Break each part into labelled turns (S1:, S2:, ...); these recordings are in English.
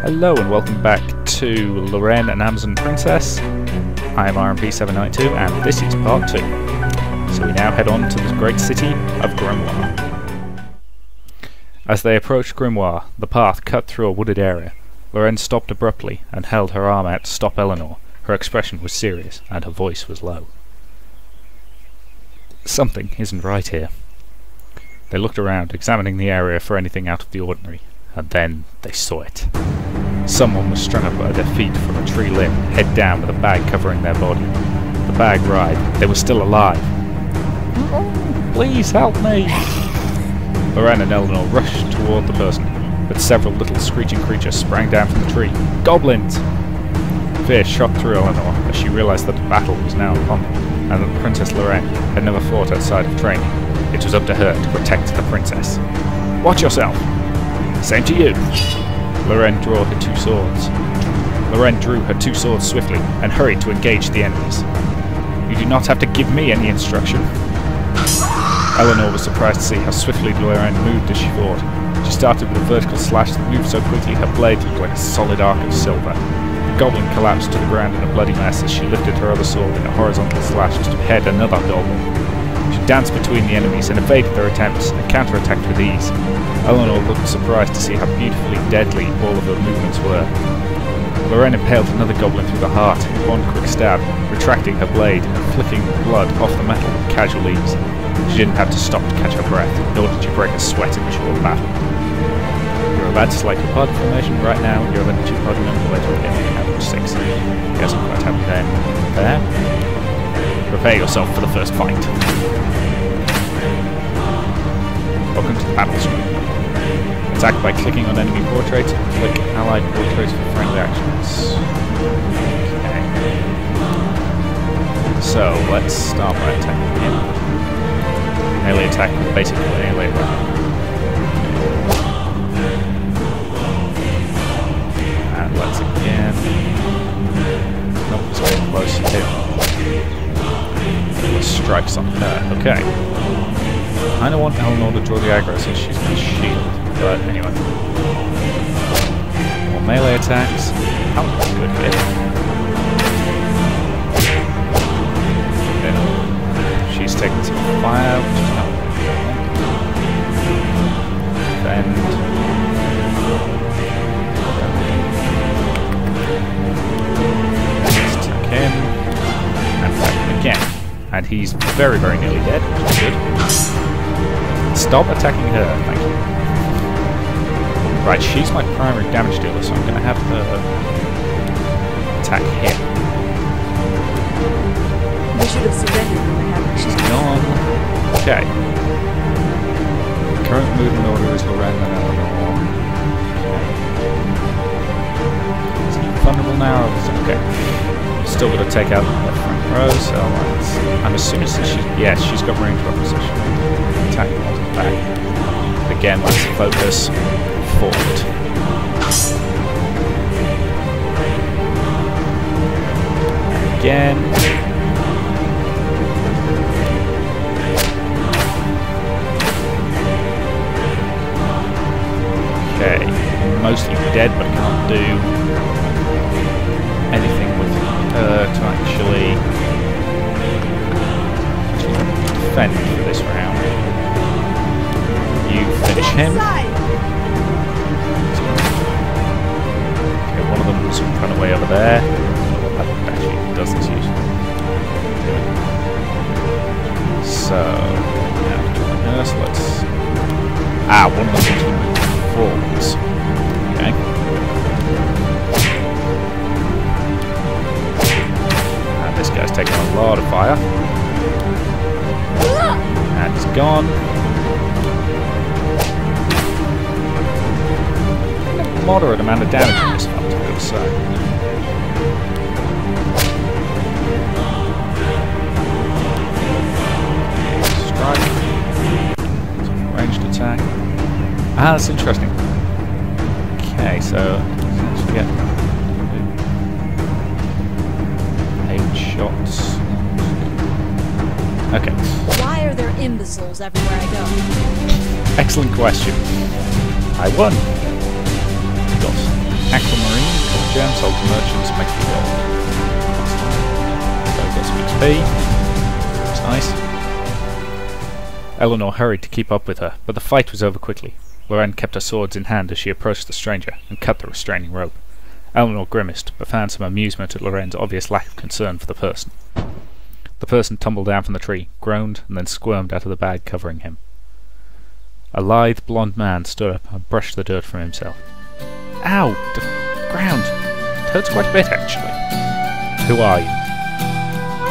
S1: Hello and welcome back to Loren, an Amazon Princess. I am RMP792 and this is part 2. So we now head on to the great city of Grimoire. As they approached Grimoire, the path cut through a wooded area. Loren stopped abruptly and held her arm out to stop Eleanor. Her expression was serious and her voice was low. Something isn't right here. They looked around, examining the area for anything out of the ordinary, and then they saw it. Someone was strung up by their feet from a tree limb, head down with a bag covering their body. The bag writhed. They were still alive. Please help me! Loren and Eleanor rushed toward the person, but several little screeching creatures sprang down from the tree. Goblins! Fear shot through Eleanor as she realized that the battle was now upon them, and that Princess Loren had never fought outside of training. It was up to her to protect the princess. Watch yourself! Same to you! Loren drew her two swords. Loren drew her two swords swiftly and hurried to engage the enemies. You do not have to give me any instruction. Eleanor was surprised to see how swiftly Loren moved as she fought. She started with a vertical slash that moved so quickly her blade looked like a solid arc of silver. The goblin collapsed to the ground in a bloody mess as she lifted her other sword in a horizontal slash to behead another goblin. She danced between the enemies and evaded their attempts and counterattacked with ease. Eleanor looked surprised to see how beautifully deadly all of her movements were. Loren impaled another goblin through the heart in one quick stab, retracting her blade and flicking blood off the metal with casual ease. She didn't have to stop to catch her breath, nor did she break a sweat in the short battle. You're about to select your party formation right now. You're level 2 party member later again in average 6. Yes, I'm quite happy there. Prepare yourself for the first fight. Welcome to the battle screen. Attack by clicking on enemy portrait. Click allied portraits for friendly actions. Okay. So let's start by attacking him. Melee attack with basically melee weapon. And let's again. Nope, it's getting close to him. Let's strikes on her. Okay. I don't want Eleanor to draw the aggro since she's got a shield. But anyway. More melee attacks. Oh, good hit. Then she's taking some fire, which is not Defend. Let's attack him. And attack him again. And he's very, very nearly dead, which is good. Stop attacking her, thank you. Right, she's my primary damage dealer, so I'm going to have her attack him.
S2: They should have surrendered when they had.
S1: She's gone. Okay. Current movement order is Loren and Eleanor. Is he vulnerable now? Okay. Still got to take out the front row, so I'm assuming since she's got range opposition. Attack on the back. Again, let's focus forward. Again. Okay. Mostly dead, but can't do anything with her to actually defend for this round. You finish him. Okay, one of them was run away over there. That actually does this usually. So, now so let's... one of them seems to move forwards. Okay. And this guy's taking a lot of fire. And he's gone. Moderate amount of damage in this one, to be so. Strike. Ranged attack. Ah, that's interesting. Okay, so let's get 8 shots. Okay.
S2: Why are there imbeciles everywhere I go?
S1: Excellent question. I won. Got actual gems, sold to merchants, make the gold. So got some XP. That's nice. Eleanor hurried to keep up with her, but the fight was over quickly. Loren kept her swords in hand as she approached the stranger and cut the restraining rope. Eleanor grimaced, but found some amusement at Loren's obvious lack of concern for the person. The person tumbled down from the tree, groaned, and then squirmed out of the bag covering him. A lithe, blond man stood up and brushed the dirt from himself. Ow! The ground! It hurts quite a bit, actually. Who are you?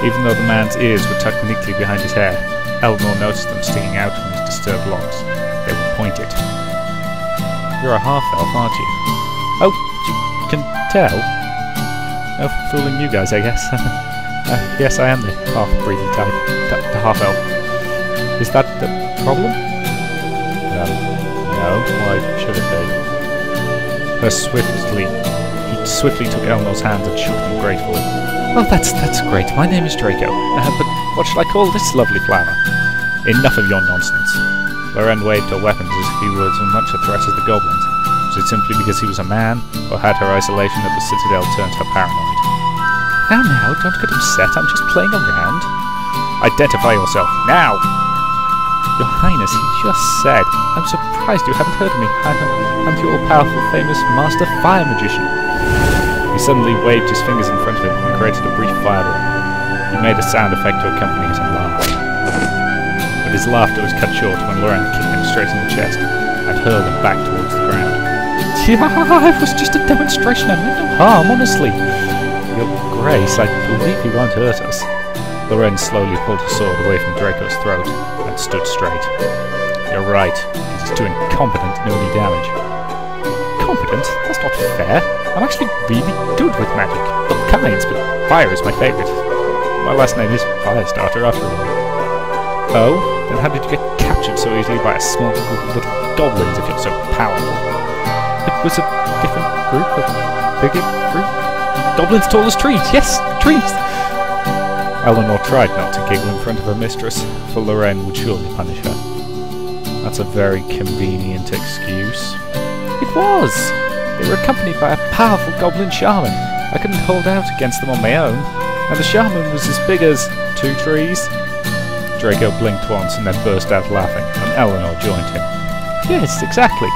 S1: Even though the man's ears were tucked neatly behind his hair, Eleanor noticed them sticking out from his disturbed locks. They were pointed. You're a half-elf, aren't you? Oh, you can tell? No fooling you guys, I guess. Yes, I am the half-breedy type. The half-elf. Is that the problem? No, why should it be? He swiftly took Eleanor's hands and shook them gratefully. Oh, that's great. My name is Draco. But what shall I call this lovely flower? Enough of your nonsense. Loren waved her weapons as if he was as much a threat as the goblins. Was it simply because he was a man, or had her isolation at the citadel turned her paranoid? Now, don't get upset. I'm just playing around. Identify yourself, now! Your Highness, he just said. I'm surprised you haven't heard of me. I'm the all-powerful, famous Master Fire Magician. He suddenly waved his fingers in front of him and created a brief fireball. He made a sound effect to accompany it and laughed. But his laughter was cut short when Loren kicked him straight in the chest and hurled him back towards the ground. It was just a demonstration. I meant no harm, honestly. Your Grace, I believe he won't hurt us. Loren slowly pulled his sword away from Draco's throat and stood straight. You're right. He's too incompetent to do any damage. Competent? That's not fair. I'm actually really good with magic. All kinds, but fire is my favourite. My last name is Firestarter, after all. Oh? Then how did you get captured so easily by a small group of little goblins if you're so powerful? It was a different group, a bigger group. Goblins tall as trees! Yes! Trees! Eleanor tried not to giggle in front of her mistress, for Loren would surely punish her. That's a very convenient excuse. It was! They were accompanied by a powerful goblin shaman. I couldn't hold out against them on my own, and the shaman was as big as 2 trees. Draco blinked once and then burst out laughing, and Eleanor joined him. Yes, exactly.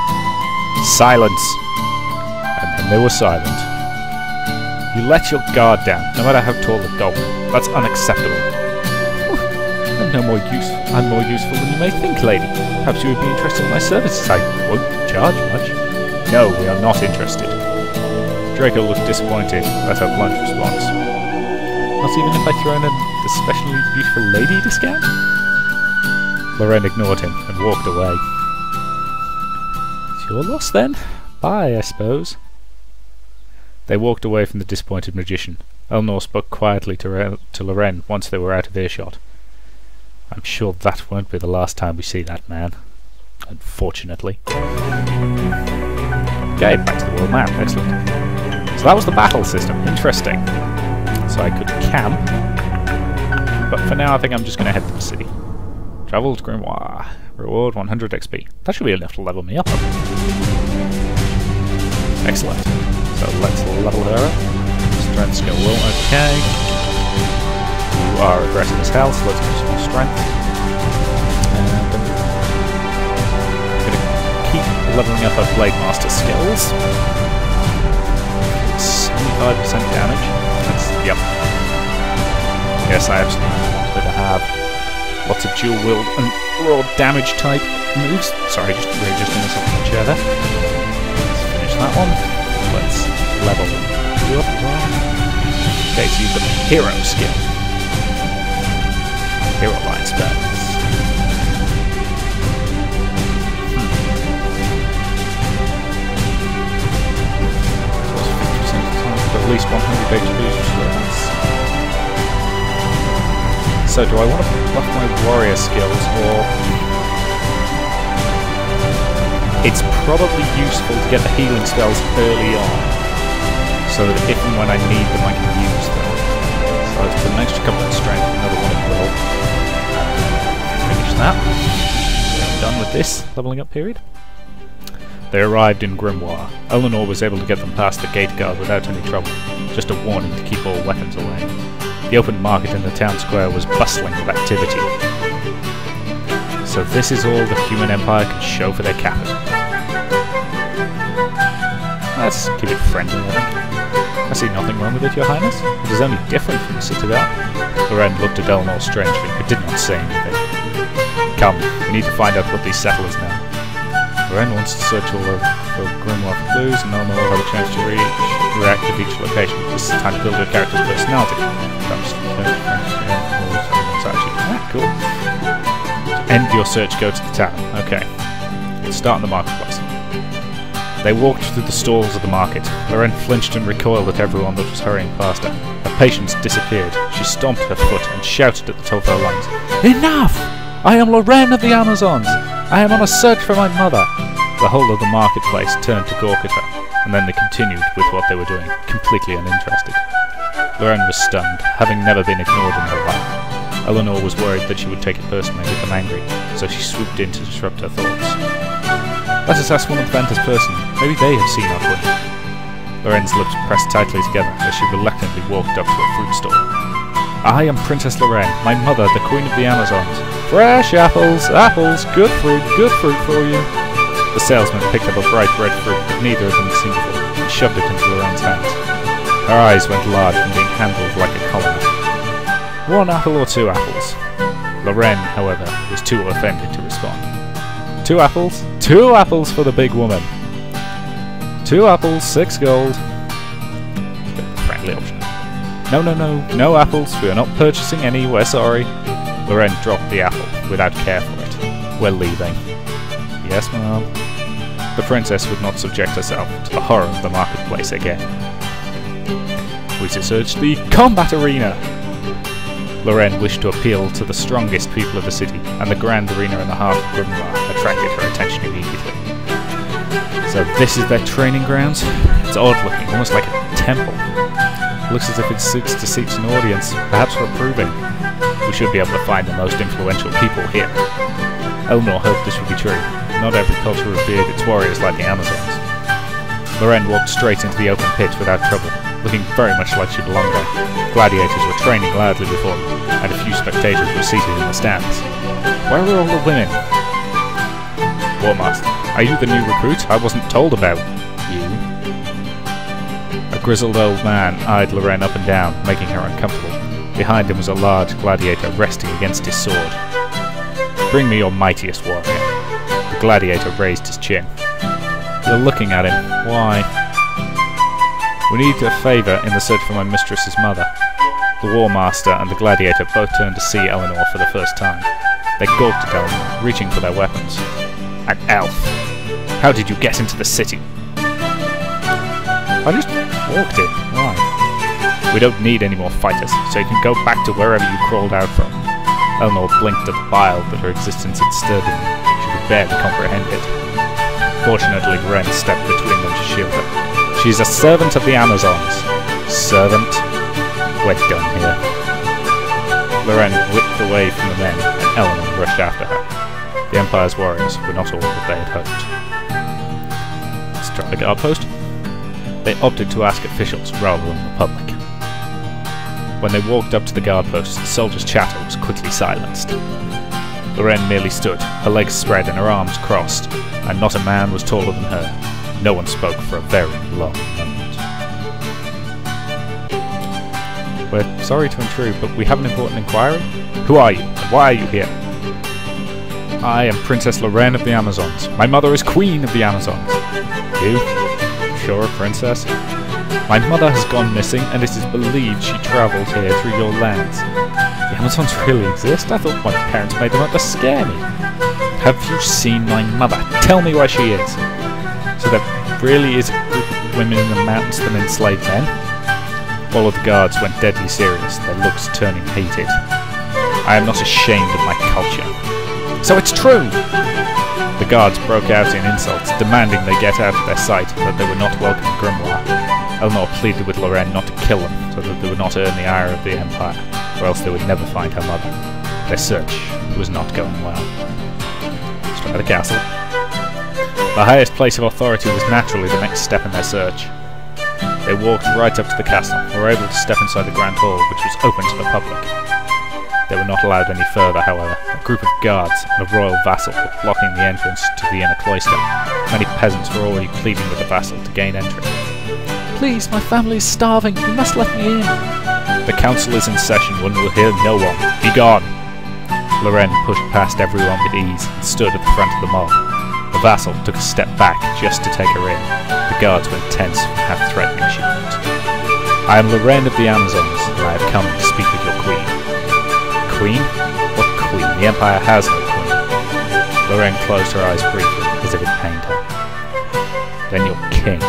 S1: Silence! And then they were silent. You let your guard down, no matter how tall the goblin. That's unacceptable. I'm more useful than you may think, lady. Perhaps you would be interested in my services. I won't charge much. No, we are not interested. Draco looked disappointed at her blunt response. Not even if I throw in a especially beautiful lady discount? Loren ignored him and walked away. It's your loss then? Bye, I suppose. They walked away from the disappointed magician. Eleanor spoke quietly to Loren once they were out of earshot. I'm sure that won't be the last time we see that man. Unfortunately. Okay, back to the world map. Excellent. So that was the battle system. Interesting. So I could camp. But for now I think I'm just going to head to the city. Travel to Grimoire. Reward 100 XP. That should be enough to level me up. Excellent. So let's level her up. Strength, skill, will, okay. You are aggressive as hell, so let's give some more strength. And I'm going to keep leveling up our Blade Master skills. 75% damage. Yep. Yes, I absolutely wanted to have lots of dual wield and raw damage type moves. Sorry, just readjusting myself in the chair there. Let's finish that one. Let's level you up. Okay, so you've got the hero skill. Hero line spells. So 50% of the time, but at least 100 HP. So do I want to buff my warrior skills, or... It's probably useful to get the healing spells early on, so that if and when I need them, I can use them. So let's put an extra couple of strength, another one of will. Finish that. I'm done with this leveling up period. They arrived in Grimoire. Eleanor was able to get them past the gate guard without any trouble, just a warning to keep all weapons away. The open market in the town square was bustling with activity. So this is all the human empire can show for their capital. Let's keep it friendly, I think. I see nothing wrong with it, Your Highness. It is only different from the Citadel. Loren looked at Eleanor strangely, but did not say anything. Come, we need to find out what these settlers know. Loren wants to search all over for Grimoire clues, and Eleanor will have a chance to react at each location. This is time to build her character's personality. Cool. To end your search, go to the tavern. Okay. Let's start in the marketplace. They walked through the stalls of the market. Loren flinched and recoiled at everyone that was hurrying past her. Her patience disappeared. She stomped her foot and shouted at the top of her lungs. Enough! I am Loren of the Amazons! I am on a search for my mother! The whole of the marketplace turned to gawk at her, and then they continued with what they were doing, completely uninterested. Loren was stunned, having never been ignored in her life. Eleanor was worried that she would take it personally and become angry, so she swooped in to disrupt her thoughts. Let us ask one of the vendors personally. Maybe they have seen our queen. Loren's lips pressed tightly together as she reluctantly walked up to a fruit stall. I am Princess Loren, my mother, the Queen of the Amazons. Fresh apples, apples, good fruit for you. The salesman picked up a bright red fruit that neither of them had seen before and shoved it into Loren's hands. Her eyes went large from being handled like a colonist. 1 apple or 2 apples? Loren, however, was too offended to respond. 2 apples? 2 apples for the big woman! 2 apples, 6 gold. Friendly option. No apples, we are not purchasing any, we're sorry. Loren dropped the apple, without care for it. We're leaving. Yes, ma'am. The princess would not subject herself to the horror of the marketplace again. We search the combat arena! Loren wished to appeal to the strongest people of the city, and the grand arena in the heart of Grimoire attracted her attention immediately. So this is their training grounds? It's odd looking, almost like a temple. Looks as if it seeks to seek an audience, perhaps for approving. We should be able to find the most influential people here. Eleanor hoped this would be true. Not every culture revered its warriors like the Amazons. Loren walked straight into the open pit without trouble, looking very much like she belonged there. Gladiators were training loudly before them, and a few spectators were seated in the stands. Where were all the women? Warmaster, are you the new recruit? I wasn't told about you. A grizzled old man eyed Loren up and down, making her uncomfortable. Behind him was a large gladiator resting against his sword. Bring me your mightiest warrior. The gladiator raised his chin. You're looking at him. Why? We need a favour in the search for my mistress's mother. The War Master and the Gladiator both turned to see Eleanor for the first time. They gawked at Eleanor, reaching for their weapons. An elf! How did you get into the city? I just walked in. Why? We don't need any more fighters, so you can go back to wherever you crawled out from. Eleanor blinked at the bile that her existence had stirred in her. She could barely comprehend it. Fortunately, Ren stepped between them to shield her. She's a servant of the Amazons. Servant? We're done here. Loren whipped away from the men, and Eleanor rushed after her. The Empire's warriors were not all that they had hoped. Let's try the guard post. They opted to ask officials rather than the public. When they walked up to the guard post, the soldiers' chatter was quickly silenced. Loren merely stood, her legs spread and her arms crossed, and not a man was taller than her. No one spoke for a very long moment. We're sorry to intrude, but we have an important inquiry. Who are you, and why are you here? I am Princess Loren of the Amazons. My mother is Queen of the Amazons. You? Sure, Princess? My mother has gone missing, and it is believed she travelled here through your lands. The Amazons really exist? I thought my parents made them up to scare me. Have you seen my mother? Tell me where she is. So there really is a group of women in the mountains that enslave men? All of the guards went deadly serious, their looks turning hated. I am not ashamed of my culture. So it's true! The guards broke out in insults, demanding they get out of their sight, that they were not welcome in Grimoire. Eleanor pleaded with Loren not to kill them, so that they would not earn the ire of the Empire, or else they would never find her mother. Their search was not going well. Let's try the castle. The highest place of authority was naturally the next step in their search. They walked right up to the castle and were able to step inside the Grand Hall, which was open to the public. They were not allowed any further, however. A group of guards and a royal vassal were blocking the entrance to the inner cloister. Many peasants were already pleading with the vassal to gain entry. "Please, my family is starving. You must let me in." "The council is in session and will hear no one. Be gone!" Loren pushed past everyone with ease and stood at the front of the mob. The vassal took a step back just to take her in. The guards went tense from how threatening she looked. "I am Loren of the Amazons, and I have come to speak with your queen." "Queen? What queen? The Empire has no queen." Loren closed her eyes briefly, as if it pained her. "Then your king.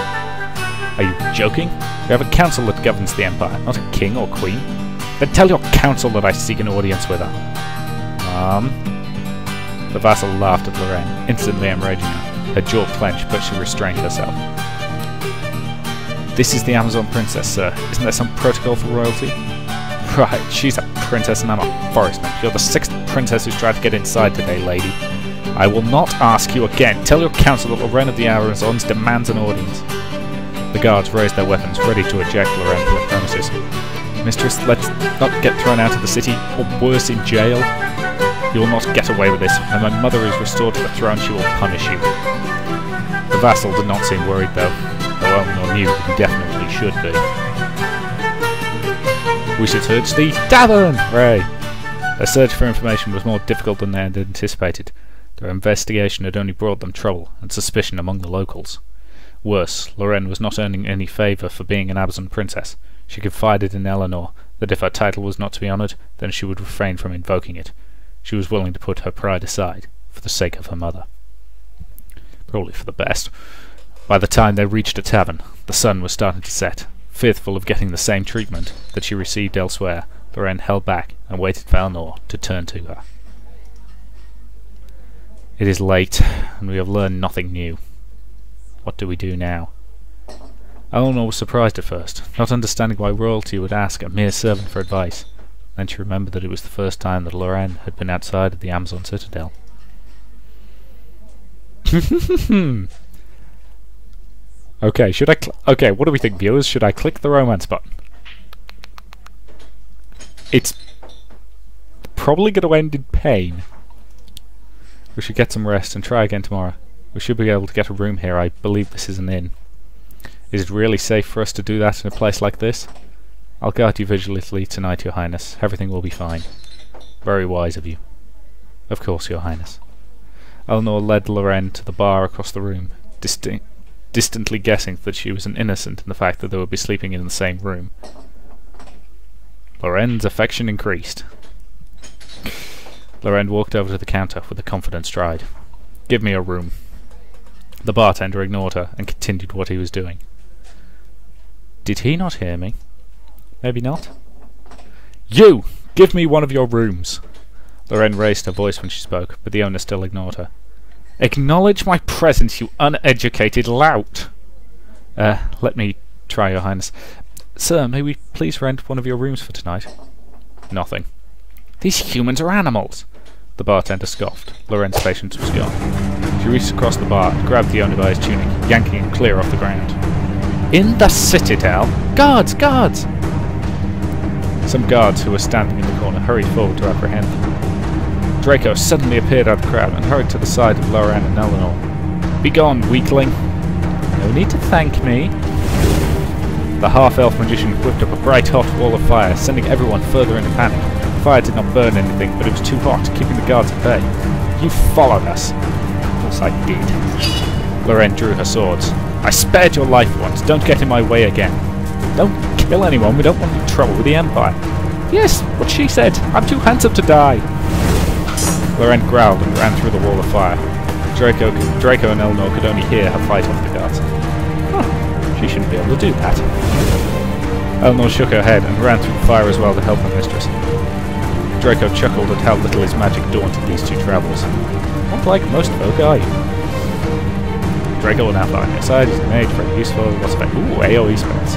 S1: Are you joking? We have a council that governs the Empire, not a king or queen. Then tell your council that I seek an audience with her." The vassal laughed at Loren, instantly enraging her. Her jaw clenched, but she restrained herself. "This is the Amazon princess, sir. Isn't there some protocol for royalty?" "Right, she's a princess and I'm a forest nymph. You're the 6th princess who's tried to get inside today, lady. I will not ask you again. Tell your council that Loren of the Amazons demands an audience." The guards raised their weapons, ready to eject Loren from the premises. "Mistress, let's not get thrown out of the city, or worse, in jail. You will not get away with this. When my mother is restored to the throne, she will punish you." The vassal did not seem worried, though Eleanor knew that he definitely should be. "We should search the Tavern!" Hooray! Their search for information was more difficult than they had anticipated. Their investigation had only brought them trouble and suspicion among the locals. Worse, Loren was not earning any favour for being an Amazon princess. She confided in Eleanor that if her title was not to be honoured, then she would refrain from invoking it. She was willing to put her pride aside, for the sake of her mother. Probably for the best. By the time they reached a tavern, the sun was starting to set. Fearful of getting the same treatment that she received elsewhere, Loren held back and waited for Eleanor to turn to her. "It is late, and we have learned nothing new. What do we do now?" Eleanor was surprised at first, not understanding why royalty would ask a mere servant for advice. Then she remembered that it was the first time that Loren had been outside of the Amazon Citadel. Okay, okay, what do we think, viewers? Should I click the romance button? It's probably going to end in pain. We should get some rest and try again tomorrow. We should be able to get a room here. I believe this is an inn. Is it really safe for us to do that in a place like this? I'll guard you vigilantly tonight, Your Highness. Everything will be fine. Very wise of you. Of course, Your Highness. Eleanor led Loren to the bar across the room, distantly guessing that she was an innocent in the fact that they would be sleeping in the same room. Loren's affection increased. Loren walked over to the counter with a confident stride. "Give me a room." The bartender ignored her and continued what he was doing. Did he not hear me? Maybe not. "You! Give me one of your rooms!" Loren raised her voice when she spoke, but the owner still ignored her. "Acknowledge my presence, you uneducated lout!" Let me try, Your Highness. "Sir, may we please rent one of your rooms for tonight?" "Nothing." "These humans are animals!" The bartender scoffed. Loren's patience was gone. She reached across the bar and grabbed the owner by his tunic, yanking him clear off the ground. "In the Citadel! Guards! Guards!" Some guards who were standing in the corner hurried forward to apprehend them. Draco suddenly appeared out of the crowd and hurried to the side of Loren and Eleanor. "Begone, weakling!" "No need to thank me." The half-elf magician whipped up a bright hot wall of fire, sending everyone further into panic. The fire did not burn anything, but it was too hot, keeping the guards at bay. "You followed us." "Of course I did." Loren drew her swords. "I spared your life once, don't get in my way again." "Don't kill anyone, we don't want any trouble with the Empire." "Yes, what she said, I'm too handsome to die." Loren growled and ran through the wall of fire. Draco and Eleanor could only hear her fight off the guards. She shouldn't be able to do that. Eleanor shook her head and ran through the fire as well to help her mistress. Draco chuckled at how little his magic daunted these two travellers. "Not like most folk, are you?" Draco will now fly on your side. He's made very useful. What's about? Ooh, AoE spells.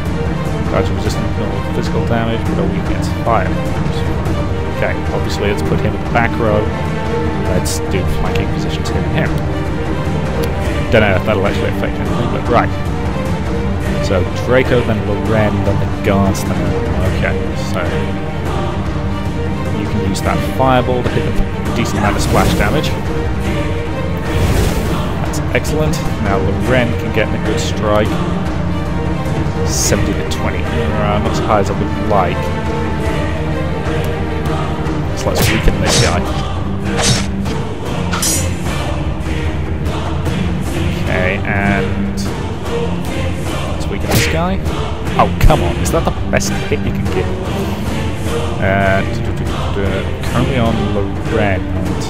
S1: Charge resistant to physical damage, but only against fire. Okay, obviously let's put him in the back row. Let's do flanking positions here and here. Don't know if that'll actually affect anything, but right. So Draco, then Loren, then the guards, then okay, so you can use that fireball to hit a decent amount of splash damage. That's excellent. Now Loren can get in a good strike. 70 to 20. Not as high as I would like. So let's weaken this guy. Okay, and let's weaken this guy. Oh, come on, is that the best hit you can give? Currently on Loren and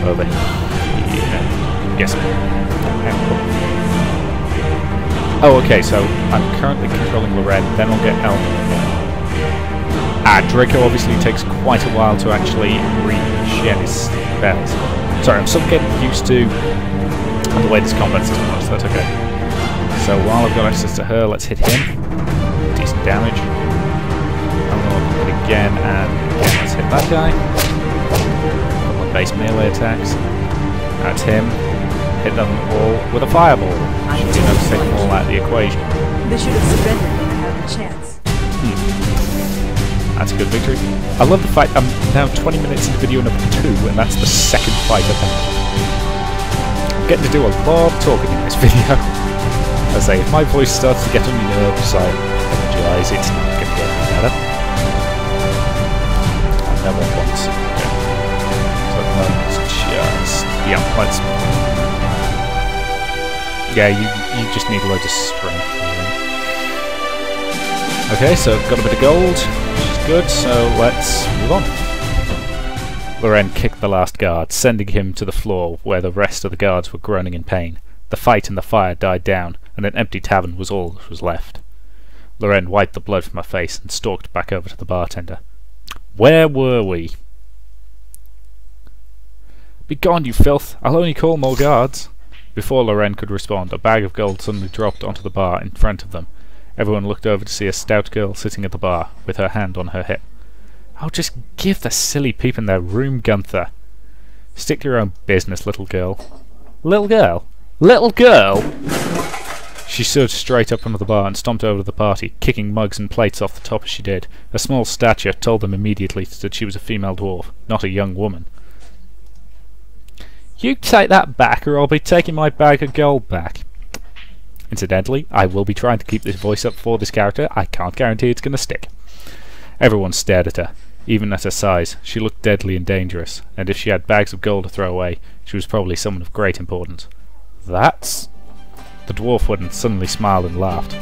S1: over here. Yes. Oh, okay, so I'm currently controlling Loren, then I'll get Elmer. Draco obviously takes quite a while to actually regen his spells. Sorry, I'm still getting used to the way this combat system works, so that's okay. So while I've got access to her, let's hit him. Decent damage. I'm going to hit again, and again, let's hit that guy. Couple of base melee attacks. That's him. Hit them all with a fireball. Should be enough to take them all out of the equation.
S2: They should have surrendered when they had a chance.
S1: That's a good victory. I love the fact I'm now 20 minutes into video number 2, and that's the second fight I've had. I'm getting to do a lot of talking in this video. As I say, if my voice starts to get on your nerves, I apologise, it's not going to get any better. And then what once. Okay. So at the moment it's just... yeah, let's... yeah, you just need loads of strength. Okay, so got a bit of gold, which is good, so let's move on. Loren kicked the last guard, sending him to the floor where the rest of the guards were groaning in pain. The fight and the fire died down, and an empty tavern was all that was left. Loren wiped the blood from her face and stalked back over to the bartender. Where were we? Begone, you filth! I'll only call more guards! Before Loren could respond, a bag of gold suddenly dropped onto the bar in front of them. Everyone looked over to see a stout girl sitting at the bar, with her hand on her hip. Oh, just give the silly people their room, Gunther. Stick to your own business, little girl. Little girl? Little girl? She stood straight up under the bar and stomped over to the party, kicking mugs and plates off the top as she did. Her small stature told them immediately that she was a female dwarf, not a young woman. You take that back, or I'll be taking my bag of gold back. Incidentally, I will be trying to keep this voice up for this character. I can't guarantee it's going to stick. Everyone stared at her. Even at her size, she looked deadly and dangerous, and if she had bags of gold to throw away, she was probably someone of great importance. That's... The dwarf woman suddenly smiled and laughed.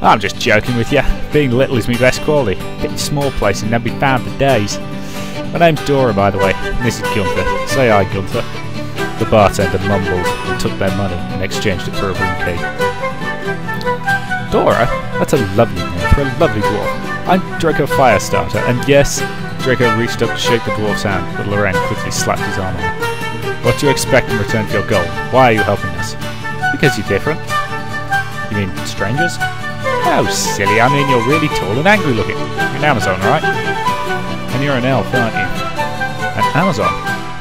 S1: I'm just joking with you. Being little is my best quality. Get your small place and never be found for days. My name's Dora, by the way, and this is Gunther. Say hi, Gunther. The bartender mumbled and took their money and exchanged it for a room key. Dora? That's a lovely name for a lovely dwarf. I'm Draco Firestarter, and yes, Draco reached up to shake the dwarf's hand, but Loren quickly slapped his arm on. What do you expect in return for your gold? Why are you helping us? Because you're different. You mean strangers? Oh, silly, I mean you're really tall and angry looking. You're an Amazon, right? And you're an elf, aren't you? An Amazon?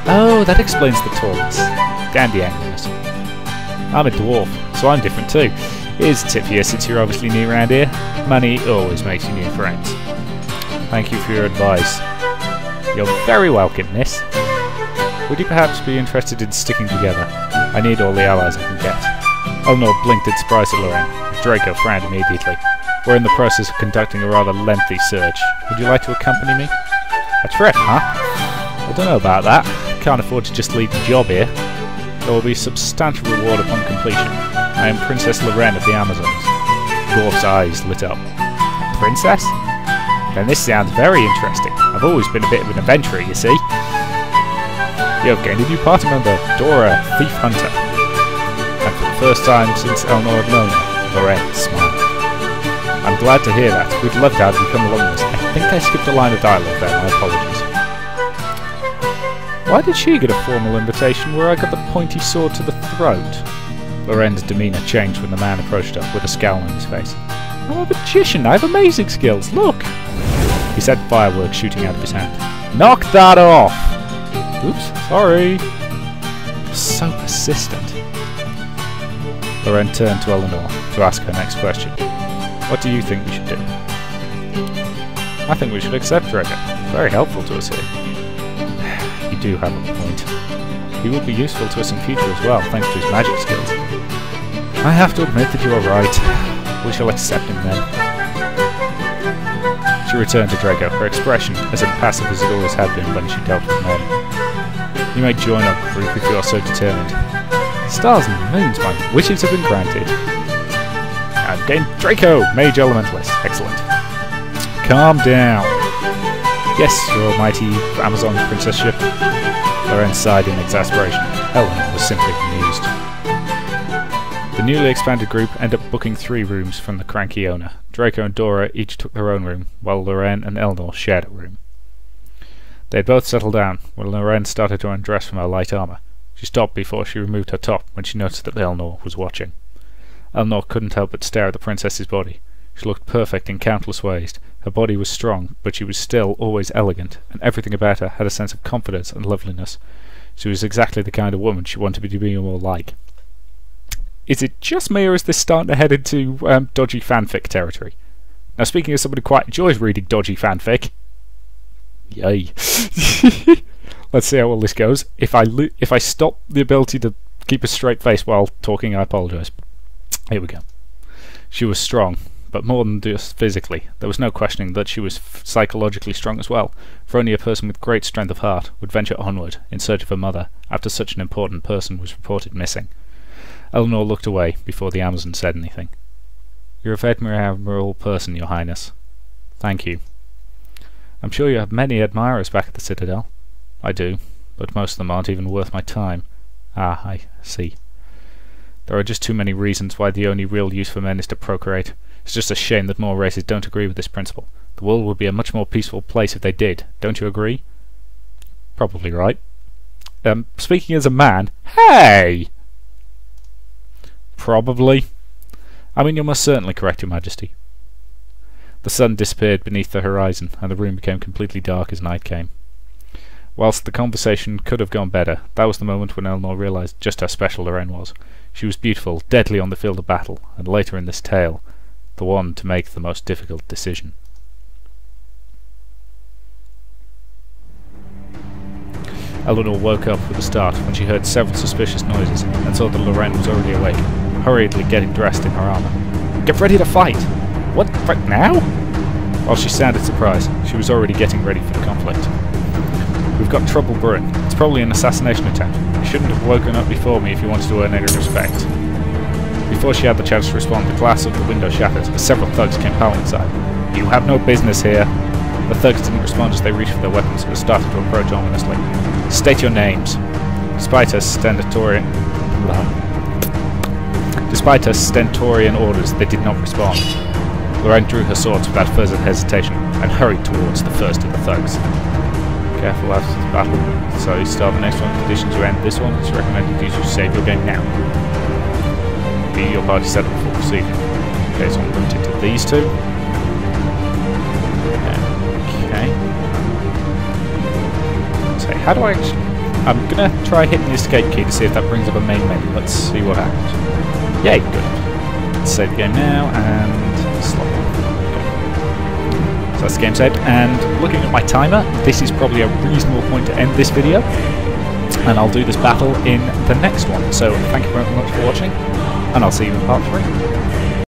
S1: Oh, that explains the tallness. And the angriness. I'm a dwarf, so I'm different too. Here's a tip here, since you're obviously new around here. Money always makes you new friends. Thank you for your advice. You're very welcome, miss. Would you perhaps be interested in sticking together? I need all the allies I can get. Eleanor blinked in surprise at Loren. Draco frowned immediately. We're in the process of conducting a rather lengthy search. Would you like to accompany me? A trip, huh? I don't know about that. Can't afford to just leave the job here. There will be a substantial reward upon completion. I am Princess Loren of the Amazons. Dwarf's eyes lit up. A princess? Then this sounds very interesting. I've always been a bit of an adventurer, you see. You have gained a new party member, Dora, Thief Hunter. And for the first time since Eleanor had known her, Loren smiled. I'm glad to hear that. We'd love to have you come along with us. I think I skipped a line of dialogue there, my apologies. Why did she get a formal invitation where I got the pointy sword to the throat? Loren's demeanour changed when the man approached her, with a scowl on his face. I'm a magician, I have amazing skills, look! He said, fireworks shooting out of his hand. Knock that off! Oops, sorry. So persistent. Loren turned to Eleanor to ask her next question. What do you think we should do? I think we should accept Draco. Very helpful to us here. You do have a point. He will be useful to us in future as well, thanks to his magic skills. I have to admit that you are right. We shall accept him then. She returned to Draco, her expression as impassive as it always had been when she dealt with men. You may join our group if you are so determined. Stars and moons, my wishes have been granted. I've gained Draco, Mage Elementalist. Excellent. Calm down. Yes, your almighty Amazon princess ship. Loren sighed in exasperation. Eleanor was simply amused. The newly expanded group ended up booking 3 rooms from the cranky owner. Draco and Dora each took their own room, while Loren and Eleanor shared a room. They had both settled down when Loren started to undress from her light armour. She stopped before she removed her top when she noticed that Eleanor was watching. Eleanor couldn't help but stare at the princess's body. She looked perfect in countless ways. Her body was strong, but she was still always elegant, and everything about her had a sense of confidence and loveliness. She was exactly the kind of woman she wanted to be more like. Is it just me, or is this starting to head into dodgy fanfic territory? Now, speaking as somebody who quite enjoys reading dodgy fanfic, yay! Let's see how all this goes. If I stop the ability to keep a straight face while talking, I apologise. Here we go. She was strong, but more than just physically. There was no questioning that she was psychologically strong as well, for only a person with great strength of heart would venture onward in search of her mother after such an important person was reported missing. Eleanor looked away before the Amazon said anything. You're a very admirable person, Your Highness. Thank you. I'm sure you have many admirers back at the Citadel. I do, but most of them aren't even worth my time. Ah, I see. There are just too many reasons why the only real use for men is to procreate. It's just a shame that more races don't agree with this principle. The world would be a much more peaceful place if they did. Don't you agree? Probably right. Speaking as a man, hey! Probably. I mean, you're most certainly correct, Your Majesty. The sun disappeared beneath the horizon, and the room became completely dark as night came. Whilst the conversation could have gone better, that was the moment when Eleanor realised just how special Loren was. She was beautiful, deadly on the field of battle, and later in this tale, the one to make the most difficult decision. Eleanor woke up with a start when she heard several suspicious noises and saw that Loren was already awake, hurriedly getting dressed in her armour. Get ready to fight! What? Right now? While she sounded surprised, she was already getting ready for the conflict. We've got trouble brewing. It's probably an assassination attempt. You shouldn't have woken up before me if you wanted to earn any respect. Before she had the chance to respond, the glass of the window shattered as several thugs came piling inside. You have no business here. The thugs didn't respond as they reached for their weapons but started to approach ominously. State your names. Despite her stentorian orders, they did not respond. Loren drew her swords without further hesitation and hurried towards the first of the thugs. Careful after the battle. So you start the next one. Conditions you end this one. It's recommended you should save your game now. Be your party set up for proceeding. Okay, so I'm limited to these two. Okay. So how do I actually... I'm gonna try hitting the escape key to see if that brings up a main menu. Let's see what happens. Yay, good. Let's save the game now and slot on. So that's the game saved, and looking at my timer, this is probably a reasonable point to end this video, and I'll do this battle in the next one. So thank you very much for watching, and I'll see you in part 3.